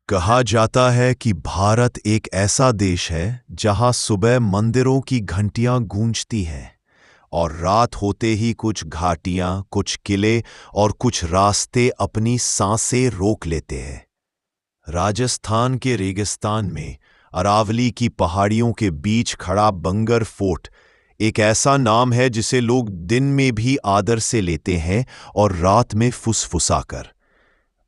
कहा जाता है कि भारत एक ऐसा देश है जहां सुबह मंदिरों की घंटियां गूंजती हैं और रात होते ही कुछ घाटियां, कुछ किले और कुछ रास्ते अपनी सांसें रोक लेते हैं। राजस्थान के रेगिस्तान में अरावली की पहाड़ियों के बीच खड़ा बंगर फोर्ट एक ऐसा नाम है जिसे लोग दिन में भी आदर से लेते हैं और रात में फुसफुसाकर।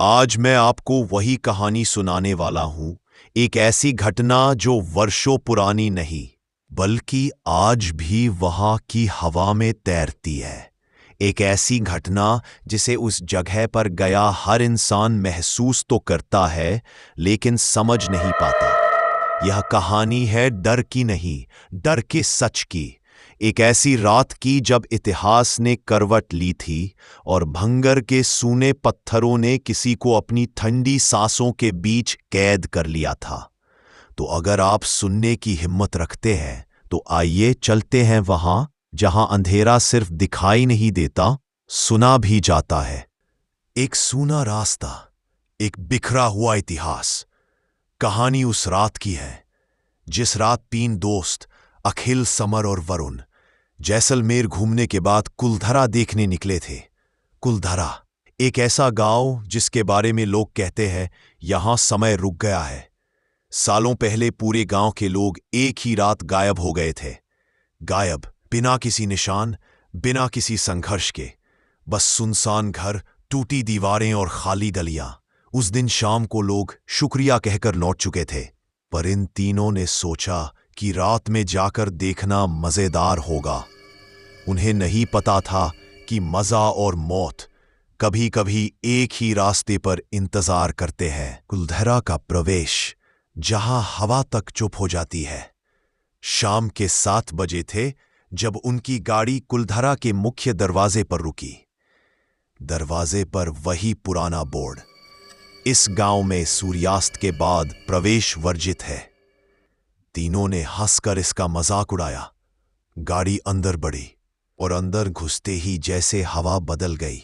आज मैं आपको वही कहानी सुनाने वाला हूं, एक ऐसी घटना जो वर्षों पुरानी नहीं बल्कि आज भी वहां की हवा में तैरती है। एक ऐसी घटना जिसे उस जगह पर गया हर इंसान महसूस तो करता है लेकिन समझ नहीं पाता। यह कहानी है डर की नहीं, डर के सच की। एक ऐसी रात की जब इतिहास ने करवट ली थी और भंगर के सूने पत्थरों ने किसी को अपनी ठंडी सांसों के बीच कैद कर लिया था। तो अगर आप सुनने की हिम्मत रखते हैं तो आइए चलते हैं वहां जहां अंधेरा सिर्फ दिखाई नहीं देता, सुना भी जाता है। एक सूना रास्ता, एक बिखरा हुआ इतिहास। कहानी उस रात की है जिस रात 3 दोस्त अखिल, समर और वरुण जैसलमेर घूमने के बाद कुलधरा देखने निकले थे। कुलधरा एक ऐसा गांव जिसके बारे में लोग कहते हैं यहां समय रुक गया है। सालों पहले पूरे गांव के लोग एक ही रात गायब हो गए थे। गायब, बिना किसी निशान, बिना किसी संघर्ष के। बस सुनसान घर, टूटी दीवारें और खाली गलियां। उस दिन शाम को लोग शुक्रिया कहकर लौट चुके थे, पर इन तीनों ने सोचा कि रात में जाकर देखना मजेदार होगा। उन्हें नहीं पता था कि मजा और मौत कभी कभी एक ही रास्ते पर इंतजार करते हैं। कुलधरा का प्रवेश, जहां हवा तक चुप हो जाती है। शाम के 7 बजे थे जब उनकी गाड़ी कुलधरा के मुख्य दरवाजे पर रुकी। दरवाजे पर वही पुराना बोर्ड, इस गांव में सूर्यास्त के बाद प्रवेश वर्जित है। तीनों ने हंसकर इसका मजाक उड़ाया। गाड़ी अंदर बढ़ी और अंदर घुसते ही जैसे हवा बदल गई।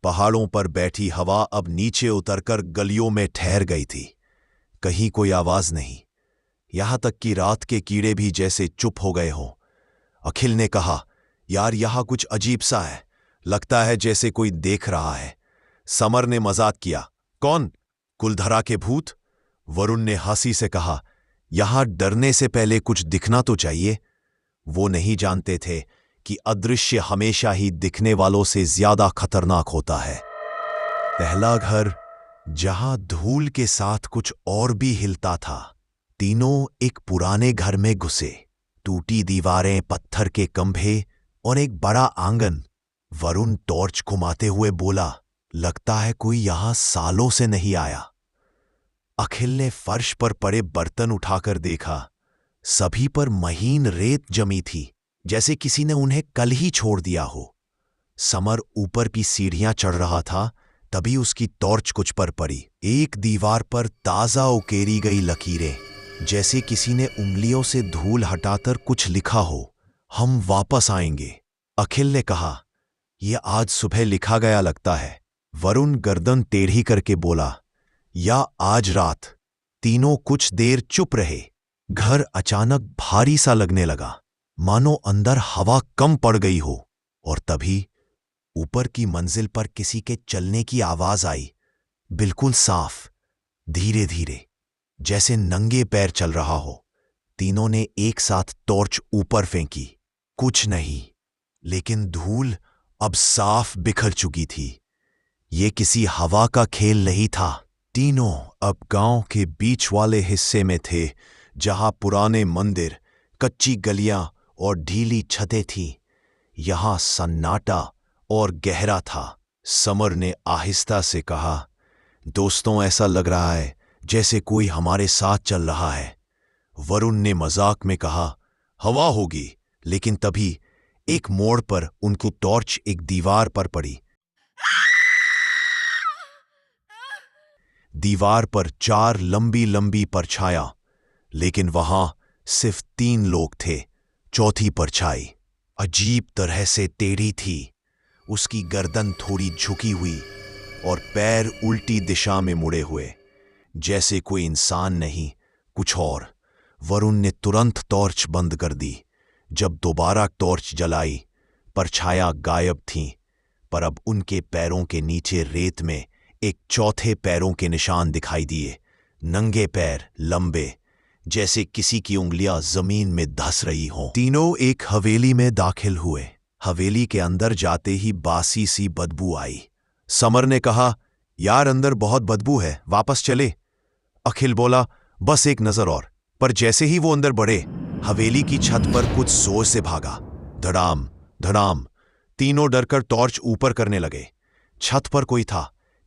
पहाड़ों पर बैठी हवा अब नीचे उतरकर गलियों में ठहर गई थी। कहीं कोई आवाज नहीं, यहां तक कि रात के कीड़े भी जैसे चुप हो गए हों। अखिल ने कहा, यार यहां कुछ अजीब सा है, लगता है जैसे कोई देख रहा है। समर ने मजाक किया, कौन? कुलधरा के भूत? वरुण ने हंसी से कहा, यहां डरने से पहले कुछ दिखना तो चाहिए। वो नहीं जानते थे कि अदृश्य हमेशा ही दिखने वालों से ज्यादा खतरनाक होता है। पहला घर, जहां धूल के साथ कुछ और भी हिलता था। तीनों एक पुराने घर में घुसे। टूटी दीवारें, पत्थर के कंभे और एक बड़ा आंगन। वरुण टॉर्च घुमाते हुए बोला, लगता है कोई यहां सालों से नहीं आया। अखिल ने फर्श पर पड़े बर्तन उठाकर देखा। सभी पर महीन रेत जमी थी, जैसे किसी ने उन्हें कल ही छोड़ दिया हो। समर ऊपर की सीढ़ियां चढ़ रहा था, तभी उसकी टॉर्च कुछ पर पड़ी। एक दीवार पर ताजा उकेरी गई लकीरें, जैसे किसी ने उंगलियों से धूल हटाकर कुछ लिखा हो, हम वापस आएंगे। अखिल ने कहा, यह आज सुबह लिखा गया लगता है। वरुण गर्दन टेढ़ी करके बोला, या आज रात। तीनों कुछ देर चुप रहे। घर अचानक भारी सा लगने लगा, मानो अंदर हवा कम पड़ गई हो। और तभी ऊपर की मंजिल पर किसी के चलने की आवाज आई, बिल्कुल साफ, धीरे धीरे, जैसे नंगे पैर चल रहा हो। तीनों ने एक साथ टॉर्च ऊपर फेंकी। कुछ नहीं, लेकिन धूल अब साफ बिखर चुकी थी। ये किसी हवा का खेल नहीं था। तीनों अब गांव के बीच वाले हिस्से में थे, जहां पुराने मंदिर, कच्ची गलियां और ढीली छतें थीं। यहां सन्नाटा और गहरा था। समर ने आहिस्ता से कहा, दोस्तों ऐसा लग रहा है जैसे कोई हमारे साथ चल रहा है। वरुण ने मजाक में कहा, हवा होगी। लेकिन तभी एक मोड़ पर उनकी टॉर्च एक दीवार पर पड़ी। दीवार पर 4 लंबी लंबी परछायां, लेकिन वहां सिर्फ 3 लोग थे। चौथी परछाई अजीब तरह से टेढ़ी थी। उसकी गर्दन थोड़ी झुकी हुई और पैर उल्टी दिशा में मुड़े हुए, जैसे कोई इंसान नहीं, कुछ और। वरुण ने तुरंत टॉर्च बंद कर दी। जब दोबारा टॉर्च जलाई, परछाया गायब थीं, पर अब उनके पैरों के नीचे रेत में एक चौथे पैरों के निशान दिखाई दिए। नंगे पैर, लंबे, जैसे किसी की उंगलियां जमीन में धस रही हों। तीनों एक हवेली में दाखिल हुए। हवेली के अंदर जाते ही बासी सी बदबू आई। समर ने कहा, यार अंदर बहुत बदबू है, वापस चले। अखिल बोला, बस एक नजर और। पर जैसे ही वो अंदर बढ़े, हवेली की छत पर कुछ जोर से भागा। धड़ाम धड़ाम। तीनों डरकर टॉर्च ऊपर करने लगे। छत पर कोई था,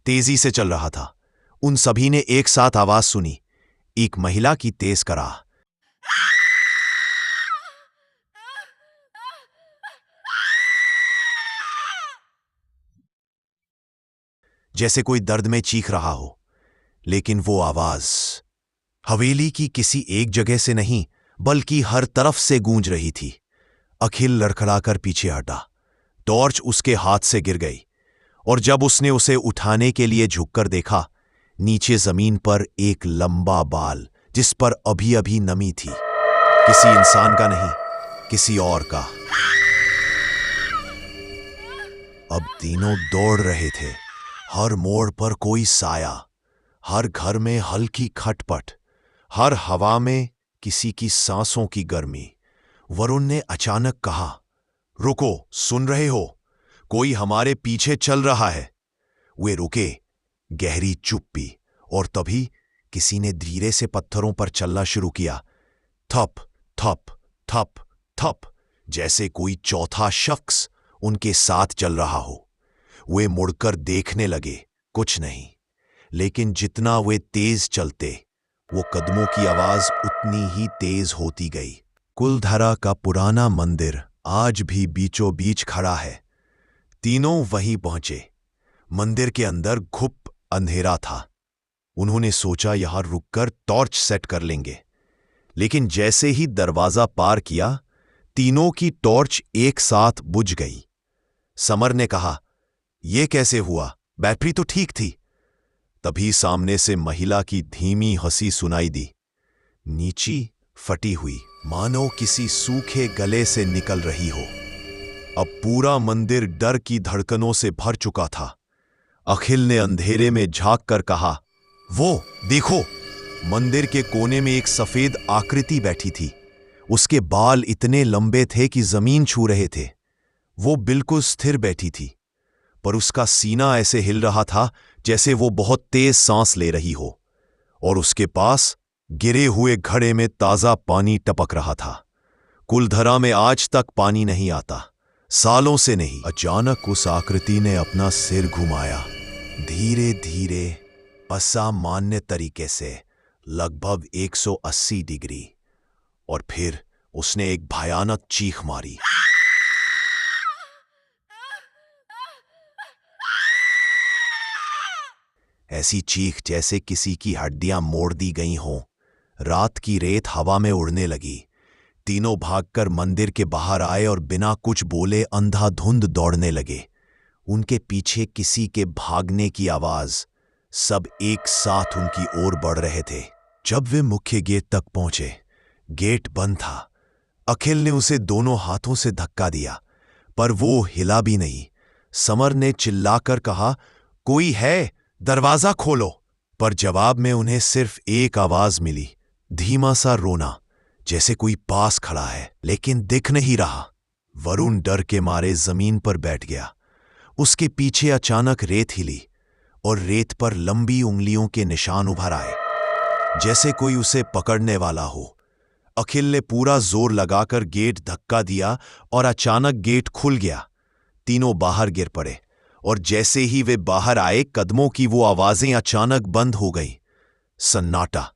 तेजी से चल रहा था। उन सभी ने एक साथ आवाज सुनी, एक महिला की तेज कराह। जैसे कोई दर्द में चीख रहा हो। लेकिन वो आवाज हवेली की किसी एक जगह से नहीं, बल्कि हर तरफ से गूंज रही थी। अखिल लड़खड़ाकर पीछे हटा। टॉर्च उसके हाथ से गिर गई, और जब उसने उसे उठाने के लिए झुककर देखा, नीचे जमीन पर एक लंबा बाल, जिस पर अभी अभी नमी थी। किसी इंसान का नहीं, किसी और का। अब तीनों दौड़ रहे थे। हर मोड़ पर कोई साया, हर घर में हल्की खटपट, हर हवा में किसी की सांसों की गर्मी। वरुण ने अचानक कहा, रुको, सुन रहे हो? कोई हमारे पीछे चल रहा है। वे रुके। गहरी चुप्पी, और तभी किसी ने धीरे से पत्थरों पर चलना शुरू किया। थप थप थप थप, जैसे कोई चौथा शख्स उनके साथ चल रहा हो। वे मुड़कर देखने लगे, कुछ नहीं। लेकिन जितना वे तेज चलते, वो कदमों की आवाज उतनी ही तेज होती गई। कुलधरा का पुराना मंदिर आज भी बीचों बीच खड़ा है। तीनों वहीं पहुंचे। मंदिर के अंदर घुप अंधेरा था। उन्होंने सोचा यहां रुककर टॉर्च सेट कर लेंगे। लेकिन जैसे ही दरवाजा पार किया, तीनों की टॉर्च एक साथ बुझ गई। समर ने कहा, यह कैसे हुआ? बैटरी तो ठीक थी। तभी सामने से महिला की धीमी हंसी सुनाई दी, नीची, फटी हुई, मानो किसी सूखे गले से निकल रही हो। अब पूरा मंदिर डर की धड़कनों से भर चुका था। अखिल ने अंधेरे में झांक कर कहा, वो देखो। मंदिर के कोने में एक सफेद आकृति बैठी थी। उसके बाल इतने लंबे थे कि जमीन छू रहे थे। वो बिल्कुल स्थिर बैठी थी, पर उसका सीना ऐसे हिल रहा था जैसे वो बहुत तेज सांस ले रही हो। और उसके पास गिरे हुए घड़े में ताजा पानी टपक रहा था। कुलधरा में आज तक पानी नहीं आता, सालों से नहीं। अचानक उस आकृति ने अपना सिर घुमाया, धीरे धीरे, असामान्य तरीके से, लगभग 180 डिग्री। और फिर उसने एक भयानक चीख मारी। ऐसी चीख जैसे किसी की हड्डियां मोड़ दी गई हों। रात की रेत हवा में उड़ने लगी। तीनों भागकर मंदिर के बाहर आए और बिना कुछ बोले अंधाधुंध दौड़ने लगे। उनके पीछे किसी के भागने की आवाज। सब एक साथ उनकी ओर बढ़ रहे थे। जब वे मुख्य गेट तक पहुंचे, गेट बंद था। अखिल ने उसे दोनों हाथों से धक्का दिया, पर वो हिला भी नहीं। समर ने चिल्लाकर कहा, कोई है, दरवाजा खोलो। पर जवाब में उन्हें सिर्फ एक आवाज मिली, धीमा सा रोना, जैसे कोई पास खड़ा है लेकिन दिख नहीं रहा। वरुण डर के मारे जमीन पर बैठ गया। उसके पीछे अचानक रेत हिली, और रेत पर लंबी उंगलियों के निशान उभर आए, जैसे कोई उसे पकड़ने वाला हो। अखिल ने पूरा जोर लगाकर गेट धक्का दिया, और अचानक गेट खुल गया। तीनों बाहर गिर पड़े, और जैसे ही वे बाहर आए, कदमों की वो आवाजें अचानक बंद हो गई। सन्नाटा।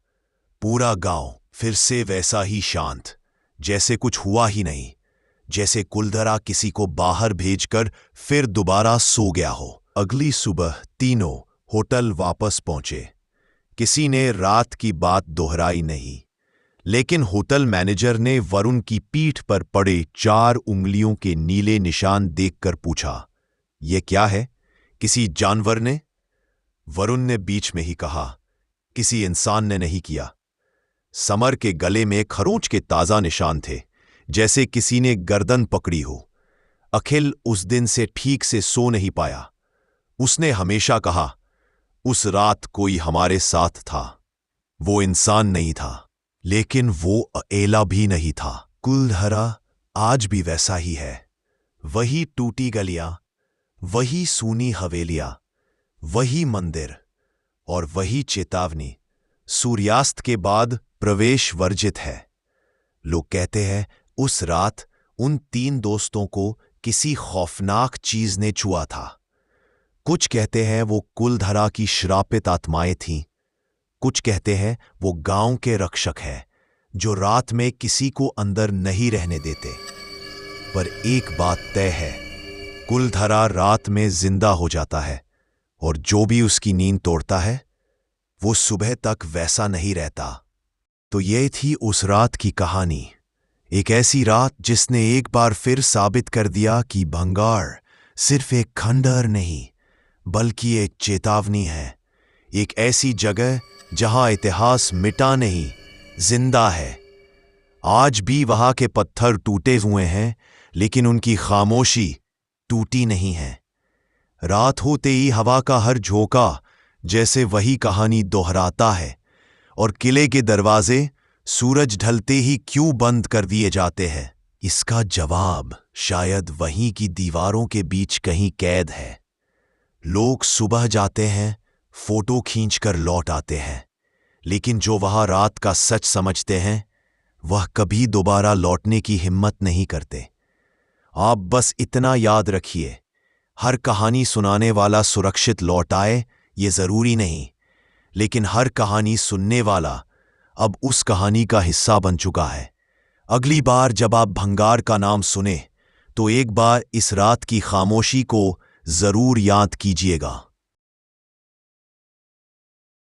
पूरा गांव फिर से वैसा ही शांत, जैसे कुछ हुआ ही नहीं। जैसे कुलधरा किसी को बाहर भेजकर फिर दोबारा सो गया हो। अगली सुबह तीनों होटल वापस पहुंचे। किसी ने रात की बात दोहराई नहीं, लेकिन होटल मैनेजर ने वरुण की पीठ पर पड़े 4 उंगलियों के नीले निशान देखकर पूछा, यह क्या है? किसी जानवर ने? वरुण ने बीच में ही कहा, किसी इंसान ने नहीं किया। समर के गले में खरोंच के ताजा निशान थे, जैसे किसी ने गर्दन पकड़ी हो। अखिल उस दिन से ठीक से सो नहीं पाया। उसने हमेशा कहा, उस रात कोई हमारे साथ था। वो इंसान नहीं था, लेकिन वो अकेला भी नहीं था। कुलधरा आज भी वैसा ही है। वही टूटी गलियां, वही सूनी हवेलियां, वही मंदिर और वही चेतावनी, सूर्यास्त के बाद प्रवेश वर्जित है। लोग कहते हैं उस रात उन 3 दोस्तों को किसी खौफनाक चीज ने छुआ था। कुछ कहते हैं वो कुलधरा की श्रापित आत्माएं थीं। कुछ कहते हैं वो गांव के रक्षक हैं, जो रात में किसी को अंदर नहीं रहने देते। पर एक बात तय है, कुलधरा रात में जिंदा हो जाता है, और जो भी उसकी नींद तोड़ता है वो सुबह तक वैसा नहीं रहता। तो ये थी उस रात की कहानी। एक ऐसी रात जिसने एक बार फिर साबित कर दिया कि भंगार सिर्फ एक खंडहर नहीं, बल्कि एक चेतावनी है। एक ऐसी जगह जहां इतिहास मिटा नहीं, जिंदा है। आज भी वहां के पत्थर टूटे हुए हैं, लेकिन उनकी खामोशी टूटी नहीं है। रात होते ही हवा का हर झोंका जैसे वही कहानी दोहराता है, और किले के दरवाजे सूरज ढलते ही क्यों बंद कर दिए जाते हैं, इसका जवाब शायद वहीं की दीवारों के बीच कहीं कैद है। लोग सुबह जाते हैं, फोटो खींचकर लौट आते हैं, लेकिन जो वहां रात का सच समझते हैं वह कभी दोबारा लौटने की हिम्मत नहीं करते। आप बस इतना याद रखिए, हर कहानी सुनाने वाला सुरक्षित लौट आए ये जरूरी नहीं, लेकिन हर कहानी सुनने वाला अब उस कहानी का हिस्सा बन चुका है। अगली बार जब आप भंगार का नाम सुने तो एक बार इस रात की खामोशी को जरूर याद कीजिएगा।